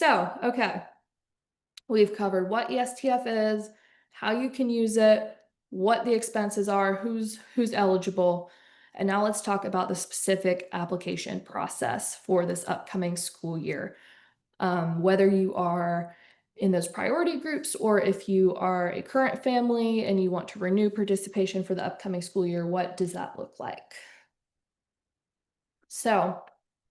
Okay, we've covered what ESTF is, how you can use it, what the expenses are, who's eligible, and now let's talk about the specific application process for this upcoming school year. Whether you are in those priority groups or if you are a current family and you want to renew participation for the upcoming school year, what does that look like? So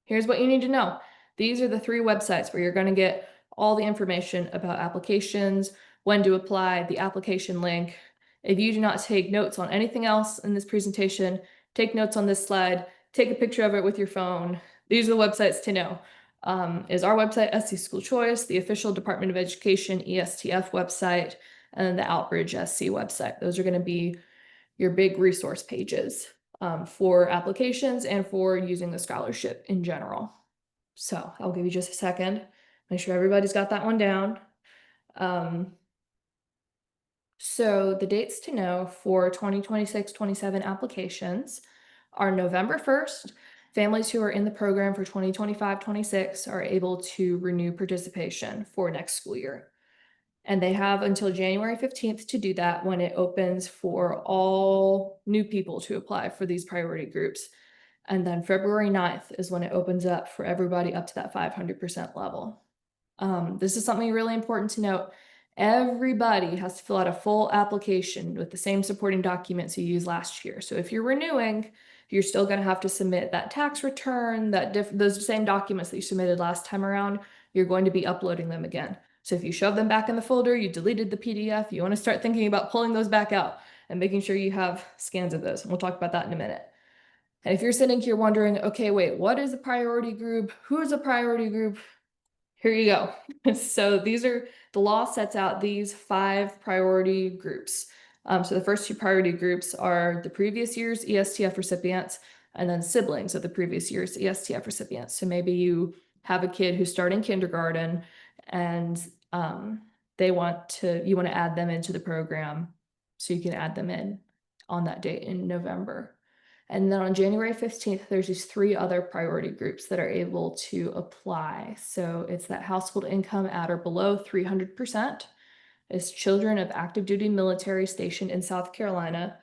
here's what you need to know. These are the three websites where you're going to get all the information about applications, when to apply, the application link. If you do not take notes on anything else in this presentation, take notes on this slide, take a picture of it with your phone. These are the websites to know. Is our website SC School Choice, the official Department of Education ESTF website, and the Outbridge SC website. Those are going to be your big resource pages for applications and for using the scholarship in general. So I'll give you just a second. Make sure everybody's got that one down. So the dates to know for 2026-27 applications are November 1st. Families who are in the program for 2025-26 are able to renew participation for next school year. And they have until January 15th to do that when it opens for all new people to apply for these priority groups. And then February 9th is when it opens up for everybody up to that 500% level. This is something really important to note. Everybody has to fill out a full application with the same supporting documents you used last year. So if you're renewing, you're still going to have to submit that tax return, those same documents that you submitted last time around. You're going to be uploading them again. So if you shove them back in the folder, you deleted the PDF, you want to start thinking about pulling those back out and making sure you have scans of those. And we'll talk about that in a minute. And if you're sitting here wondering, okay, wait, what is a priority group? Who is a priority group? Here you go. So the law sets out these 5 priority groups. So the first 2 priority groups are the previous year's ESTF recipients and then siblings of the previous year's ESTF recipients. So maybe you have a kid who's starting kindergarten and you want to add them into the program, so you can add them in on that date in November. And then on January 15th, there's these 3 other priority groups that are able to apply. So it's that household income at or below 300%. It's children of active duty military stationed in South Carolina.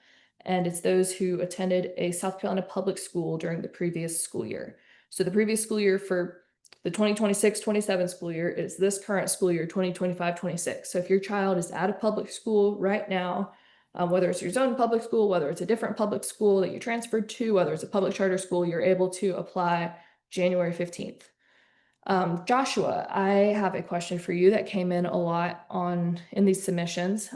And it's those who attended a South Carolina public school during the previous school year. So the previous school year for the 2026-27 school year is this current school year, 2025-26. So if your child is at a public school right now, whether it's your zone public school, whether it's a different public school that you transferred to, whether it's a public charter school, you're able to apply January 15th. Joshua, I have a question for you that came in a lot in these submissions.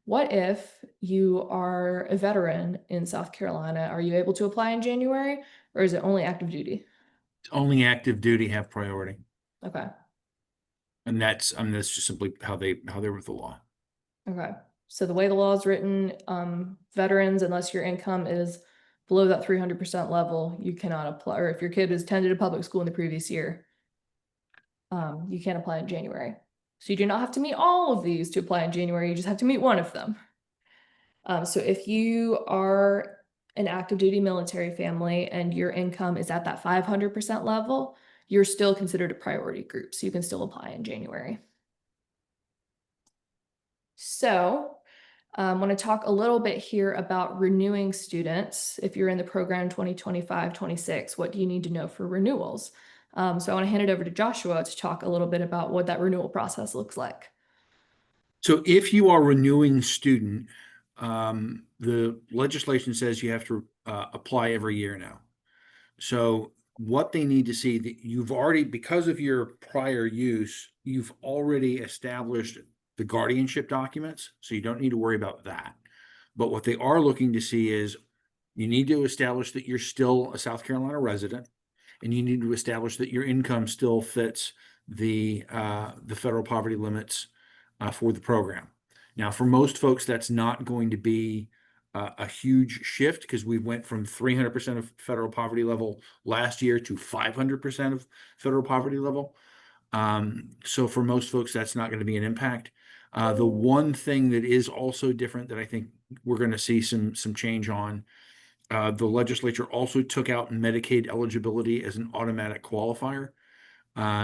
What if you are a veteran in South Carolina? Are you able to apply in January, or is it only active duty? Only active duty have priority. Okay. And that's just simply how they're with the law. Okay. So the way the law is written, veterans, unless your income is below that 300% level, you cannot apply. Or if your kid has attended a public school in the previous year, you can't apply in January. So you do not have to meet all of these to apply in January. You just have to meet one of them. So if you are an active duty military family and your income is at that 500% level, you're still considered a priority group. So you can still apply in January. So I want to talk a little bit here about renewing students. If you're in the program 2025-26, what do you need to know for renewals? So I want to hand it over to Joshua to talk a little bit about what that renewal process looks like. So if you are a renewing student, the legislation says you have to apply every year now. So what they need to see that you've already, because of your prior use, you've already established the guardianship documents, so you don't need to worry about that. But what they are looking to see is you need to establish that you're still a South Carolina resident, and you need to establish that your income still fits the federal poverty limits for the program. Now, for most folks, that's not going to be a huge shift because we went from 300% of federal poverty level last year to 500% of federal poverty level. So for most folks, that's not going to be an impact. The one thing that is also different that I think we're going to see some change on, the legislature also took out Medicaid eligibility as an automatic qualifier.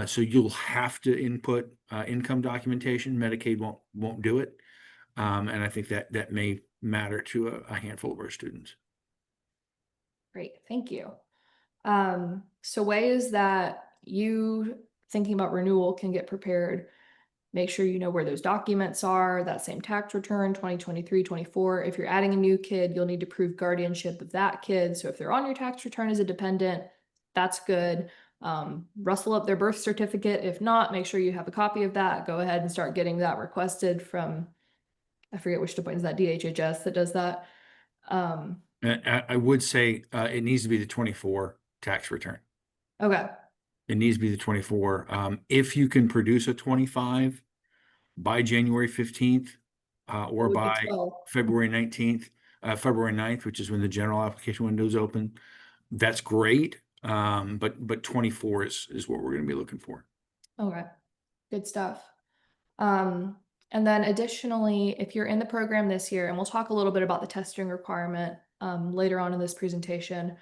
So you'll have to input income documentation. Medicaid won't do it. And I think that may matter to a handful of our students. Great, thank you. So ways that you thinking about renewal can get prepared, make sure you know where those documents are, that same tax return, 2023, 24. If you're adding a new kid, you'll need to prove guardianship of that kid. So if they're on your tax return as a dependent, that's good. Rustle up their birth certificate. If not, make sure you have a copy of that. Go ahead and start getting that requested from, I forget which department is that, DHHS that does that. I would say it needs to be the 24 tax return. Okay. It needs to be the 24. If you can produce a 25 by January 15th or It would be by 12. February 19th, February 9th, which is when the general application window is open, that's great. But 24 is what we're going to be looking for. Okay. Good stuff. And then additionally, if you're in the program this year, and we'll talk a little bit about the testing requirement later on in this presentation,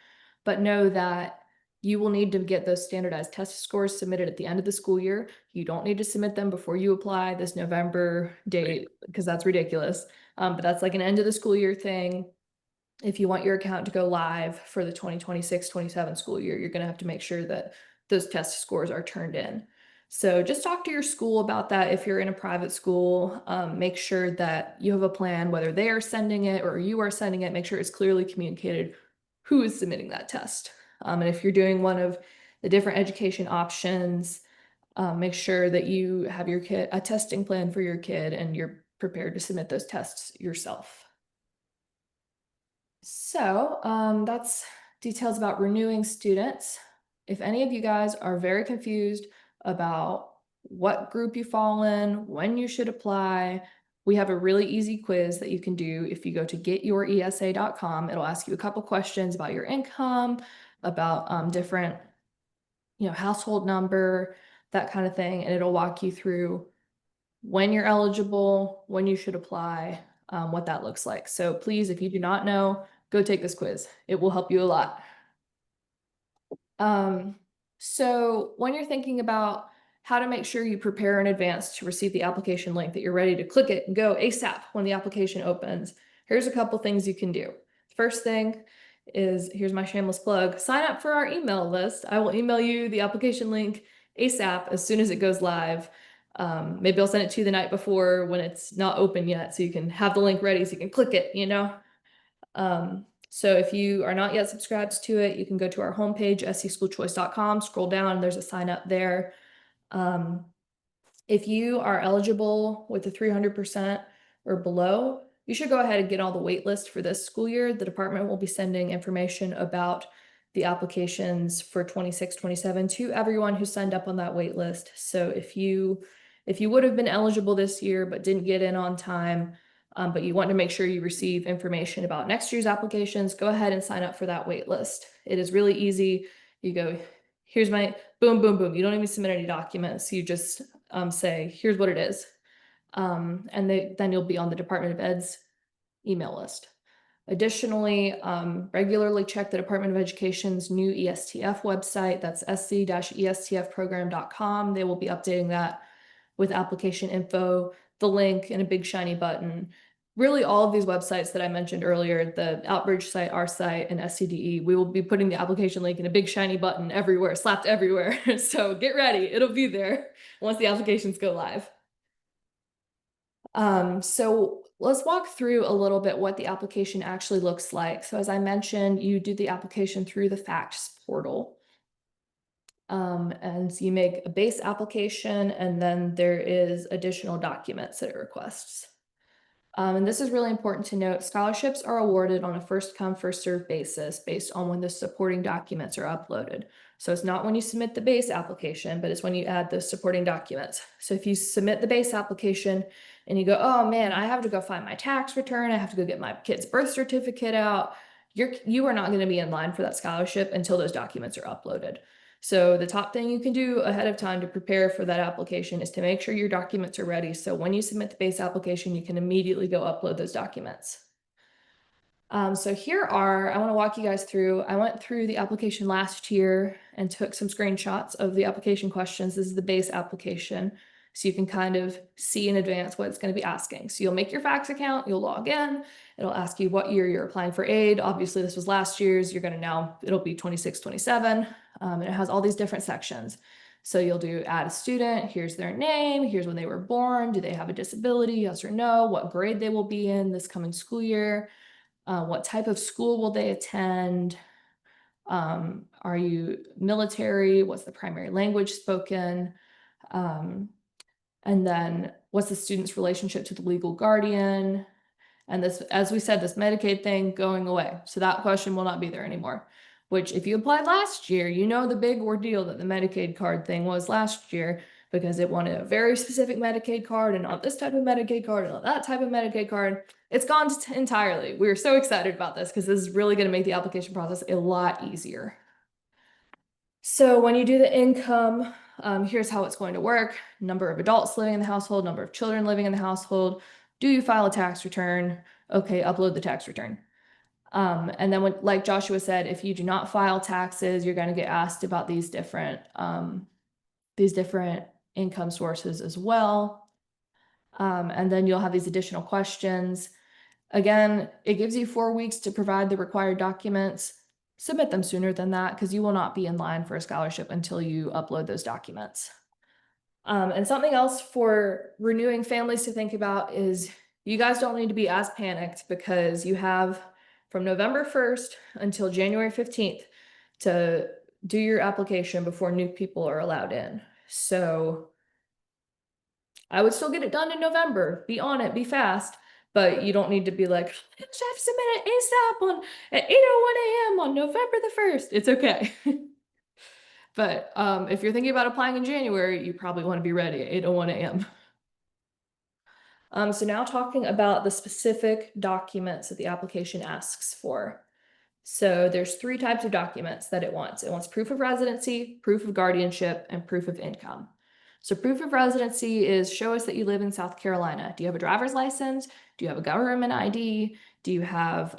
but know that you will need to get those standardized test scores submitted at the end of the school year. You don't need to submit them before you apply this November date, because that's ridiculous. But that's like an end of the school year thing. If you want your account to go live for the 2026-27 school year, you're going to have to make sure that those test scores are turned in. So just talk to your school about that. If you're in a private school, make sure that you have a plan, whether they are sending it or you are sending it, make sure it's clearly communicated who is submitting that test. And if you're doing one of the different education options, make sure that you have your kid, a testing plan for your kid, and you're prepared to submit those tests yourself. So that's details about renewing students. If any of you guys are very confused about what group you fall in, when you should apply, we have a really easy quiz that you can do if you go to getyouresa.com. It'll ask you a couple questions about your income, about different, household number, that kind of thing, and it'll walk you through when you're eligible, when you should apply, what that looks like. So please, if you do not know, go take this quiz. It will help you a lot. So when you're thinking about how to make sure you prepare in advance to receive the application link, that you're ready to click it and go ASAP when the application opens, here's a couple things you can do. First thing is, here's my shameless plug, sign up for our email list. I will email you the application link ASAP as soon as it goes live. Maybe I'll send it to you the night before when it's not open yet, so you can have the link ready so you can click it, So if you are not yet subscribed to it, you can go to our homepage, scSchoolChoice.com, scroll down, there's a sign up there. If you are eligible with the 300% or below, you should go ahead and get on the wait list for this school year. The department will be sending information about the applications for 26-27 to everyone who signed up on that wait list. So if you would have been eligible this year but didn't get in on time, but you want to make sure you receive information about next year's applications, go ahead and sign up for that wait list. It is really easy. You go, here's my boom, boom, boom. You don't even submit any documents. You just say, here's what it is. And then you'll be on the Department of Ed's email list. Additionally, regularly check the Department of Education's new ESTF website. That's sc-estfprogram.com. They will be updating that with application info, the link, and a big shiny button. Really, all of these websites that I mentioned earlier, the Outbridge site, our site, and SCDE, we will be putting the application link in a big shiny button everywhere, slapped everywhere. So get ready, it'll be there once the applications go live. So let's walk through a little bit what the application actually looks like. So as I mentioned, you do the application through the FACTS portal. And you make a base application, and then there is additional documents that it requests. And this is really important to note. Scholarships are awarded on a first come, first served basis based on when the supporting documents are uploaded. So it's not when you submit the base application, but it's when you add the supporting documents. So if you submit the base application and you go, oh man, I have to go find my tax return, I have to go get my kid's birth certificate out, you are not going to be in line for that scholarship until those documents are uploaded. So the top thing you can do ahead of time to prepare for that application is to make sure your documents are ready. So when you submit the base application, you can immediately go upload those documents. So here are, I want to walk you guys through. I went through the application last year and took some screenshots of the application questions. This is the base application. So you can kind of see in advance what it's going to be asking. So you'll make your fax account, you'll log in, it'll ask you what year you're applying for aid. Obviously, this was last year's. You're going to now, it'll be 26, 27. And it has all these different sections. So you'll do add a student, here's their name, here's when they were born, do they have a disability, yes or no, what grade they will be in this coming school year. What type of school will they attend? Are you military? What's the primary language spoken? Um, and then what's the student's relationship to the legal guardian? And this, as we said, this Medicaid thing going away. So that question will not be there anymore. Which if you applied last year, you know the big ordeal that the Medicaid card thing was last year because it wanted a very specific Medicaid card and not this type of Medicaid card and not that type of Medicaid card. It's gone entirely. We're so excited about this because this is really going to make the application process a lot easier. So when you do the income, here's how it's going to work. Number of adults living in the household, number of children living in the household. Do you file a tax return? Okay, upload the tax return. And then when, like Joshua said, if you do not file taxes, you're going to get asked about these different income sources as well. And then you'll have these additional questions. Again, it gives you 4 weeks to provide the required documents. Submit them sooner than that because you will not be in line for a scholarship until you upload those documents. And something else for renewing families to think about is you guys don't need to be as panicked because you have from November 1st until January 15th to do your application before new people are allowed in. So I would still get it done in November. Be on it, be fast, but you don't need to be like, I have to submit it ASAP at 8:01 a.m. on November the 1st. It's okay. But if you're thinking about applying in January, you probably want to be ready at 8:01 a.m. So now talking about the specific documents that the application asks for. So there's 3 types of documents that it wants. It wants proof of residency, proof of guardianship, and proof of income. So proof of residency is show us that you live in South Carolina. Do you have a driver's license? Do you have a government ID? Do you have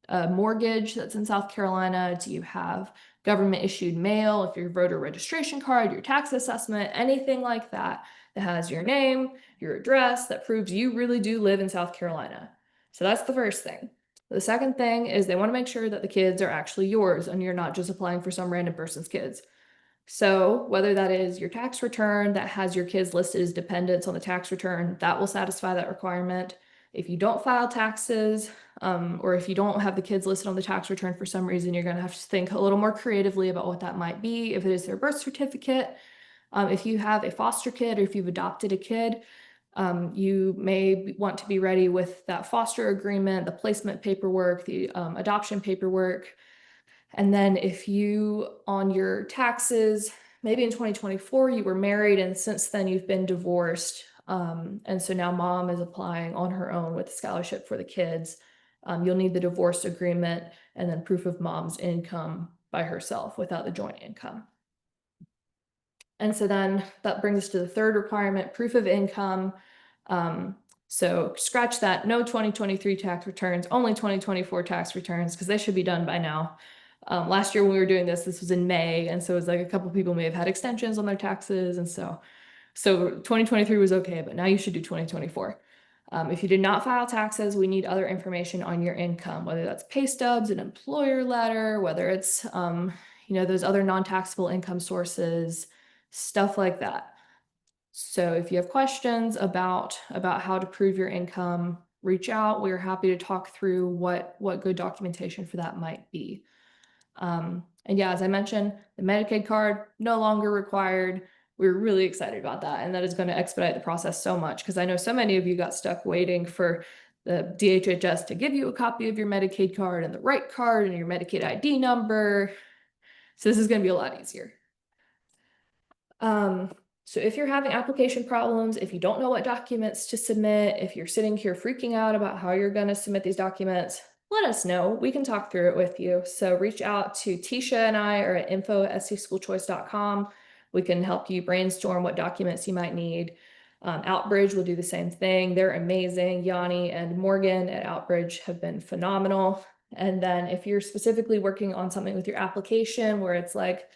a mortgage that's in South Carolina? Do you have government issued mail? If your voter registration card, your tax assessment, anything like that that has your name, your address, that proves you really do live in South Carolina. So that's the first thing. The second thing is they want to make sure that the kids are actually yours and you're not just applying for some random person's kids. So whether that is your tax return that has your kids listed as dependents on the tax return, that will satisfy that requirement. If you don't file taxes, or if you don't have the kids listed on the tax return for some reason, you're going to have to think a little more creatively about what that might be. If it is their birth certificate, if you have a foster kid or if you've adopted a kid, you may want to be ready with that foster agreement, the placement paperwork, the adoption paperwork. And then if you, on your taxes, maybe in 2024, you were married and since then you've been divorced. And so now mom is applying on her own with a scholarship for the kids. You'll need the divorce agreement and then proof of mom's income by herself without the joint income. And so then that brings us to the third requirement, proof of income. So scratch that, no 2023 tax returns, only 2024 tax returns, because they should be done by now. Last year when we were doing this was in May, and so it was like a couple people may have had extensions on their taxes, and so 2023 was okay, but now you should do 2024. If you did not file taxes, we need other information on your income, whether that's pay stubs, an employer letter, whether it's those other non-taxable income sources, stuff like that. So if you have questions about how to prove your income, reach out. We're happy to talk through what good documentation for that might be. And yeah, as I mentioned, the Medicaid card no longer required. We're really excited about that. And that is going to expedite the process so much because I know so many of you got stuck waiting for the DHHS to give you a copy of your Medicaid card and the right card and your Medicaid ID number. So this is going to be a lot easier. So if you're having application problems, if you don't know what documents to submit, if you're sitting here freaking out about how you're going to submit these documents, let us know. We can talk through it with you. So reach out to Tisha and I or at info@scSchoolChoice.com. We can help you brainstorm what documents you might need. Outbridge will do the same thing. They're amazing. Yanni and Morgan at Outbridge have been phenomenal. And then if you're specifically working on something with your application where it's like,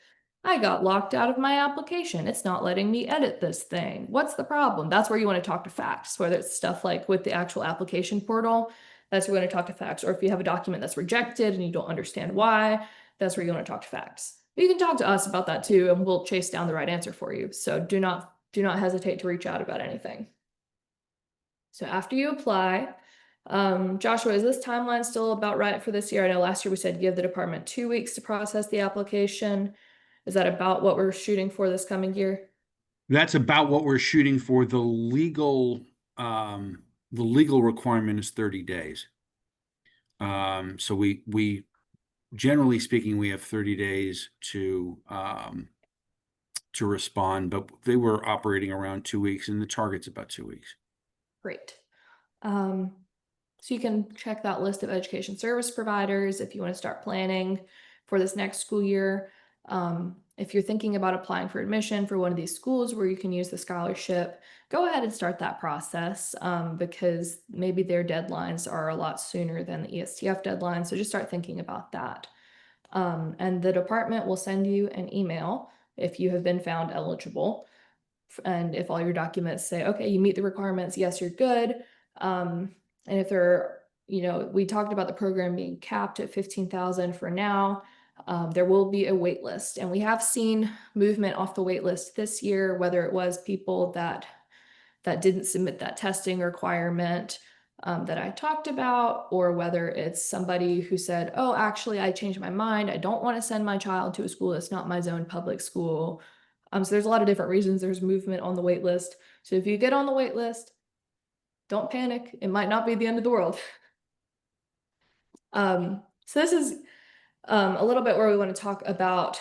I got locked out of my application. It's not letting me edit this thing. What's the problem? That's where you want to talk to Facts, whether it's stuff like with the actual application portal, that's where you want to talk to Facts. Or if you have a document that's rejected and you don't understand why, that's where you want to talk to Facts. But you can talk to us about that too, and we'll chase down the right answer for you. So do not hesitate to reach out about anything. So after you apply, Joshua, is this timeline still about right for this year? I know last year we said give the department 2 weeks to process the application. Is that about what we're shooting for this coming year? That's about what we're shooting for. The legal requirement is 30 days. So we generally speaking, we have 30 days to respond, but they were operating around 2 weeks, and the target's about 2 weeks. Great. So you can check that list of education service providers if you want to start planning for this next school year. If you're thinking about applying for admission for one of these schools where you can use the scholarship, go ahead and start that process because maybe their deadlines are a lot sooner than the ESTF deadline. So just start thinking about that. And the department will send you an email if you have been found eligible. And if all your documents say, okay, you meet the requirements, yes, you're good. And if they're, we talked about the program being capped at 15,000 for now. There will be a wait list, and we have seen movement off the wait list this year, whether it was people that didn't submit that testing requirement that I talked about, or whether it's somebody who said, oh, actually, I changed my mind. I don't want to send my child to a school that's not my zone public school. So there's a lot of different reasons there's movement on the wait list. So if you get on the wait list, don't panic. It might not be the end of the world. So this is a little bit where we want to talk about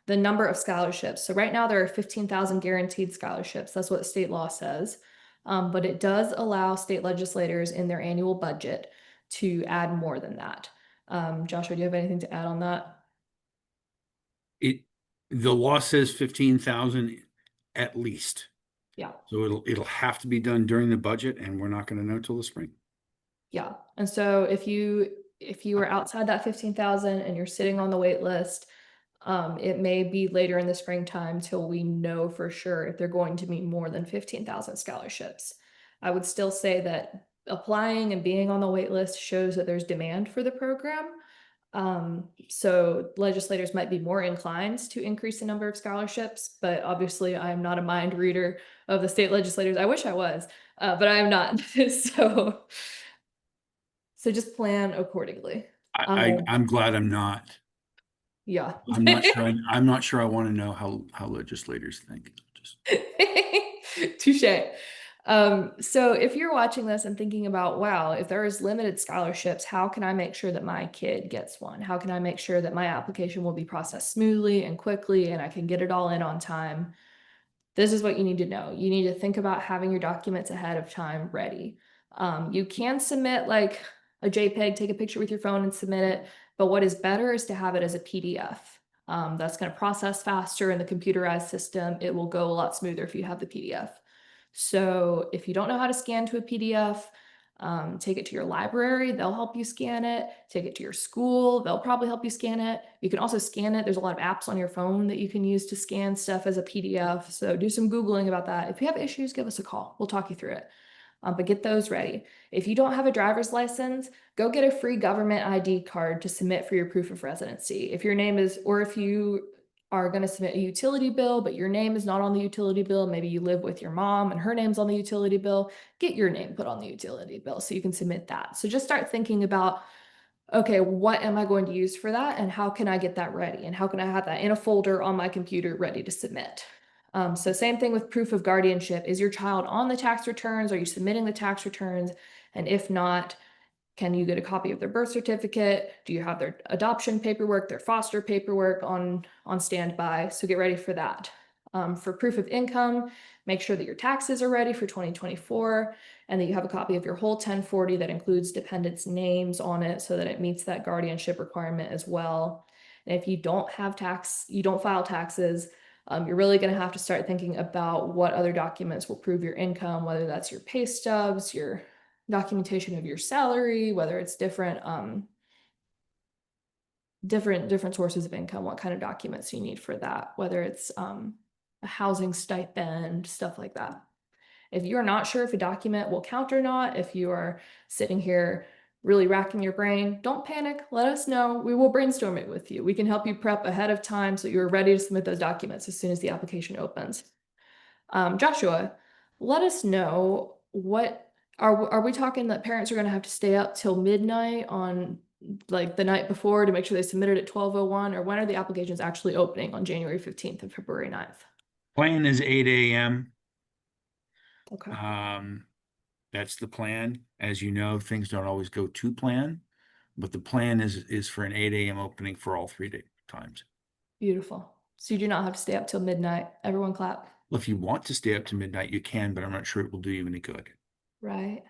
the number of scholarships. So right now there are 15,000 guaranteed scholarships. That's what state law says. But it does allow state legislators in their annual budget to add more than that. Joshua, do you have anything to add on that? The law says 15,000 at least. Yeah. So it'll have to be done during the budget, and we're not going to know till the spring. Yeah. And so if you are outside that 15,000 and you're sitting on the wait list, it may be later in the springtime till we know for sure if they're going to meet more than 15,000 scholarships. I would still say that applying and being on the wait list shows that there's demand for the program. So legislators might be more inclined to increase the number of scholarships, but obviously I'm not a mind reader of the state legislators. I wish I was, but I am not. So just plan accordingly. I'm glad I'm not. Yeah. I'm not sure. I'm not sure I want to know how legislators think. Just Touche. So if you're watching this and thinking about, wow, if there is limited scholarships, how can I make sure that my kid gets one? How can I make sure that my application will be processed smoothly and quickly and I can get it all in on time? This is what you need to know. You need to think about having your documents ahead of time ready. You can submit like a JPEG, take a picture with your phone and submit it. But what is better is to have it as a PDF. That's going to process faster in the computerized system. It will go a lot smoother if you have the PDF. So if you don't know how to scan to a PDF, take it to your library. They'll help you scan it. Take it to your school. They'll probably help you scan it. You can also scan it. There's a lot of apps on your phone that you can use to scan stuff as a PDF. So do some Googling about that. If you have issues, give us a call. We'll talk you through it. But get those ready. If you don't have a driver's license, go get a free government ID card to submit for your proof of residency. If your name is, or if you are going to submit a utility bill, but your name is not on the utility bill, maybe you live with your mom and her name's on the utility bill, get your name put on the utility bill so you can submit that. So just start thinking about, okay, what am I going to use for that? And how can I get that ready? And how can I have that in a folder on my computer ready to submit? So same thing with proof of guardianship. Is your child on the tax returns? Are you submitting the tax returns? And if not, can you get a copy of their birth certificate? Do you have their adoption paperwork, their foster paperwork on standby? So get ready for that. For proof of income, make sure that your taxes are ready for 2024 and that you have a copy of your whole 1040 that includes dependents' names on it so that it meets that guardianship requirement as well. And if you don't have you don't file taxes, You're really going to have to start thinking about what other documents will prove your income, whether that's your pay stubs, your documentation of your salary, whether it's different sources of income, what kind of documents you need for that, whether it's a housing stipend, stuff like that. If you're not sure if a document will count or not, if you are sitting here really racking your brain, don't panic. Let us know. We will brainstorm it with you. We can help you prep ahead of time so you're ready to submit those documents as soon as the application opens. Joshua, let us know what are we talking that parents are going to have to stay up till midnight on like the night before to make sure they submitted at 12:01, or when are the applications actually opening on January 15th and February 9th? Plan is 8 a.m. Okay. That's the plan. As you know, things don't always go to plan, but the plan is for an 8 a.m. opening for all 3 day times. Beautiful. So you do not have to stay up till midnight. Everyone clap. Well, if you want to stay up to midnight, you can, but I'm not sure it will do you any good. Right.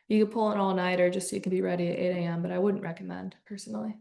You could pull an all-nighter just so you can be ready at 8 a.m., but I wouldn't recommend personally.